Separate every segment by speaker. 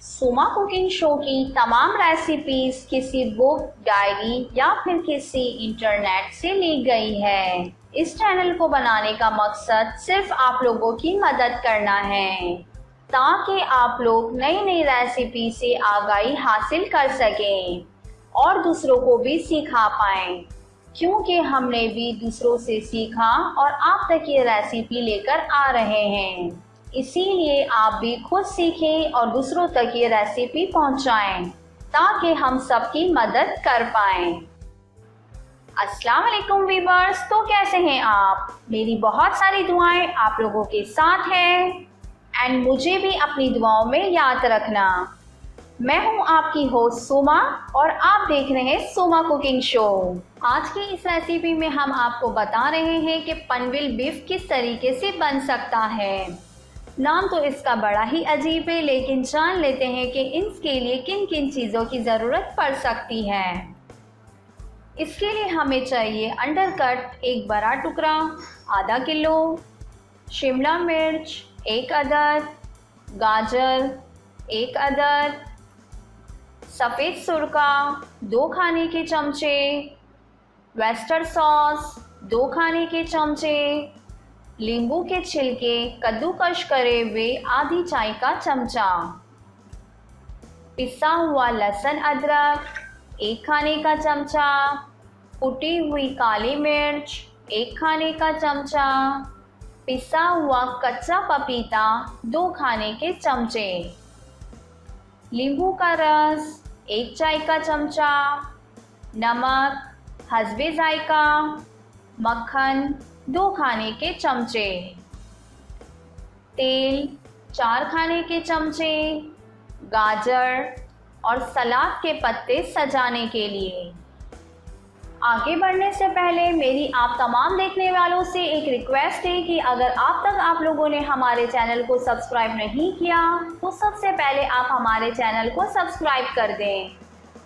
Speaker 1: सुमा cooking show की तमाम रेसिपीज किसी बुक, डायरी या फिर किसी इंटरनेट से ली गई है। इस चैनल को बनाने का मकसद सिर्फ आप लोगों की मदद करना है ताकि आप लोग नई नई रेसिपी से आगाही हासिल कर सकें और दूसरों को भी सिखा पाएं, क्योंकि हमने भी दूसरों से सीखा और आप तक ये रेसिपी लेकर आ रहे हैं। इसीलिए आप भी खुद सीखें और दूसरों तक ये रेसिपी पहुंचाएं ताकि हम सबकी मदद कर पाएं। अस्सलाम वालेकुम वीवर्स, तो कैसे हैं आप? मेरी बहुत सारी दुआएं आप लोगों के साथ हैं एंड मुझे भी अपनी दुआओं में याद रखना। मैं हूं आपकी होस्ट सुमा और आप देख रहे हैं सुमा कुकिंग शो। आज की इस रेसिपी में हम आपको बता रहे हैं कि पनवेल बीफ किस तरीके से बन सकता है। नाम तो इसका बड़ा ही अजीब है, लेकिन जान लेते हैं कि इसके लिए किन किन चीज़ों की ज़रूरत पड़ सकती है। इसके लिए हमें चाहिए अंडरकट एक बड़ा टुकड़ा आधा किलो, शिमला मिर्च 1 अदद, गाजर 1 अदद, सफ़ेद सुरका 2 खाने के चमचे, वेस्टर सॉस 2 खाने के चमचे, नींबू के छिलके कद्दूकश करे हुए आधी चाय का चमचा, पिसा हुआ लहसुन अदरक 1 खाने का चमचा, कुटी हुई काली मिर्च 1 खाने का चमचा, पिसा हुआ कच्चा पपीता 2 खाने के चमचे, नींबू का रस 1 चाय का चमचा, नमक हस्बे जायका, मक्खन 2 खाने के चमचे, तेल 4 खाने के चमचे, गाजर और सलाद के पत्ते सजाने के लिए। आगे बढ़ने से पहले मेरी आप तमाम देखने वालों से एक रिक्वेस्ट है कि अगर आप लोगों ने हमारे चैनल को सब्सक्राइब नहीं किया तो सबसे पहले आप हमारे चैनल को सब्सक्राइब कर दें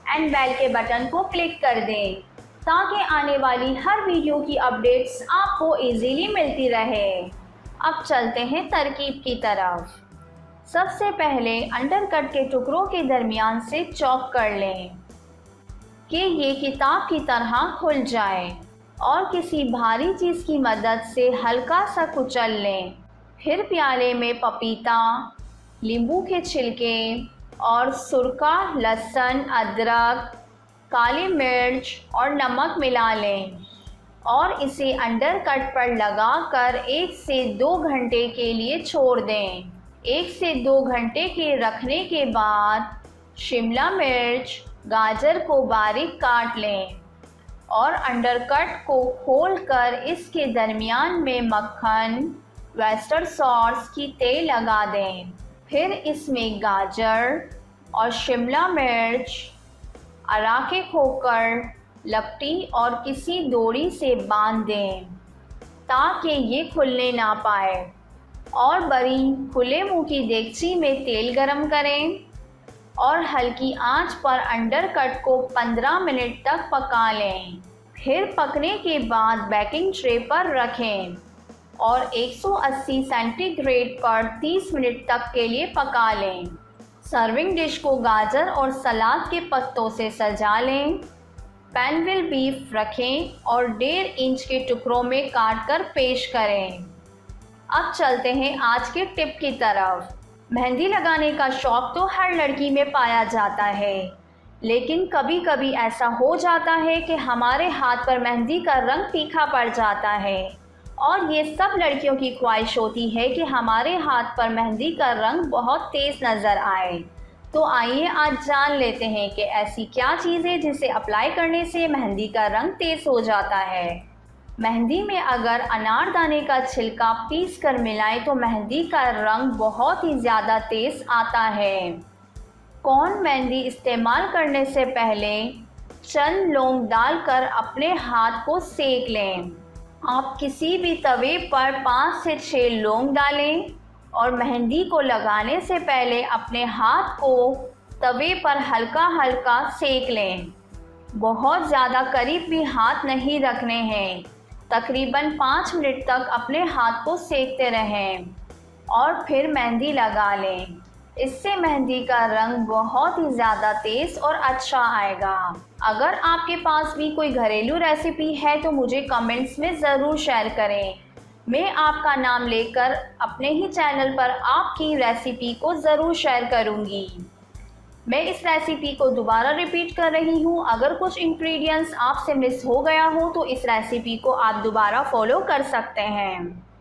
Speaker 1: एंड बेल के बटन को क्लिक कर दें ताकि आने वाली हर वीडियो की अपडेट्स आपको इजीली मिलती रहे। अब चलते हैं तरकीब की तरफ। सबसे पहले अंडरकट के टुकड़ों के दरमियान से चॉप कर लें कि ये किताब की तरह खुल जाए और किसी भारी चीज़ की मदद से हल्का सा कुचल लें। फिर प्याले में पपीता, नींबू के छिलके और सुरका, लहसुन अदरक, काली मिर्च और नमक मिला लें और इसे अंडरकट पर लगाकर 1 से 2 घंटे के लिए छोड़ दें। 1 से 2 घंटे के रखने के बाद शिमला मिर्च, गाजर को बारीक काट लें और अंडरकट को खोलकर इसके दरमियान में मक्खन, वेस्टर सॉस की तेल लगा दें। फिर इसमें गाजर और शिमला मिर्च अराके खोकर लपटी और किसी डोरी से बांध दें ताकि ये खुलने ना पाए और बड़ी खुले मुंह की देगची में तेल गरम करें और हल्की आंच पर अंडरकट को 15 मिनट तक पका लें। फिर पकने के बाद बेकिंग ट्रे पर रखें और 180 सेंटीग्रेड पर 30 मिनट तक के लिए पका लें। सर्विंग डिश को गाजर और सलाद के पत्तों से सजा लें। पनवेल बीफ रखें और 1.5 इंच के टुकड़ों में काट कर पेश करें। अब चलते हैं आज के टिप की तरफ। मेहंदी लगाने का शौक़ तो हर लड़की में पाया जाता है, लेकिन कभी कभी ऐसा हो जाता है कि हमारे हाथ पर मेहंदी का रंग तीखा पड़ जाता है और ये सब लड़कियों की ख्वाहिश होती है कि हमारे हाथ पर मेहंदी का रंग बहुत तेज़ नज़र आए। तो आइए आज जान लेते हैं कि ऐसी क्या चीज़ है जिसे अप्लाई करने से मेहंदी का रंग तेज़ हो जाता है। मेहंदी में अगर अनारदाने का छिलका पीस कर मिलाएं तो मेहंदी का रंग बहुत ही ज़्यादा तेज़ आता है। कौन मेहंदी इस्तेमाल करने से पहले चंद लौंग डालकर अपने हाथ को सेक लें। आप किसी भी तवे पर 5 से 6 लौंग डालें और मेहंदी को लगाने से पहले अपने हाथ को तवे पर हल्का हल्का सेक लें। बहुत ज़्यादा करीब भी हाथ नहीं रखने हैं। तकरीबन 5 मिनट तक अपने हाथ को सेकते रहें और फिर मेहंदी लगा लें। इससे मेहंदी का रंग बहुत ही ज़्यादा तेज़ और अच्छा आएगा। अगर आपके पास भी कोई घरेलू रेसिपी है तो मुझे कमेंट्स में ज़रूर शेयर करें। मैं आपका नाम लेकर अपने ही चैनल पर आपकी रेसिपी को ज़रूर शेयर करूँगी। मैं इस रेसिपी को दोबारा रिपीट कर रही हूँ। अगर कुछ इंग्रेडिएंट्स आपसे मिस हो गया हो तो इस रेसिपी को आप दोबारा फॉलो कर सकते हैं।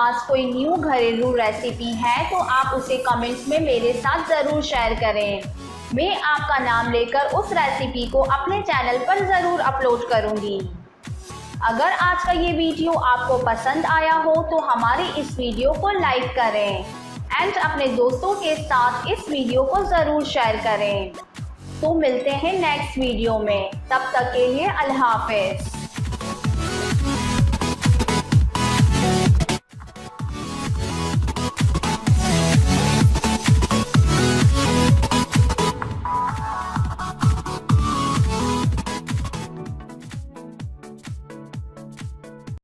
Speaker 1: पास कोई न्यू घरेलू रेसिपी है तो आप उसे कमेंट्स में मेरे साथ ज़रूर शेयर करें। मैं आपका नाम लेकर उस रेसिपी को अपने चैनल पर ज़रूर अपलोड करूँगी। अगर आज का ये वीडियो आपको पसंद आया हो तो हमारी इस वीडियो को लाइक करें एंड अपने दोस्तों के साथ इस वीडियो को ज़रूर शेयर करें। तो मिलते हैं नेक्स्ट वीडियो में, तब तक के लिए अल्लाह हाफ़िज़।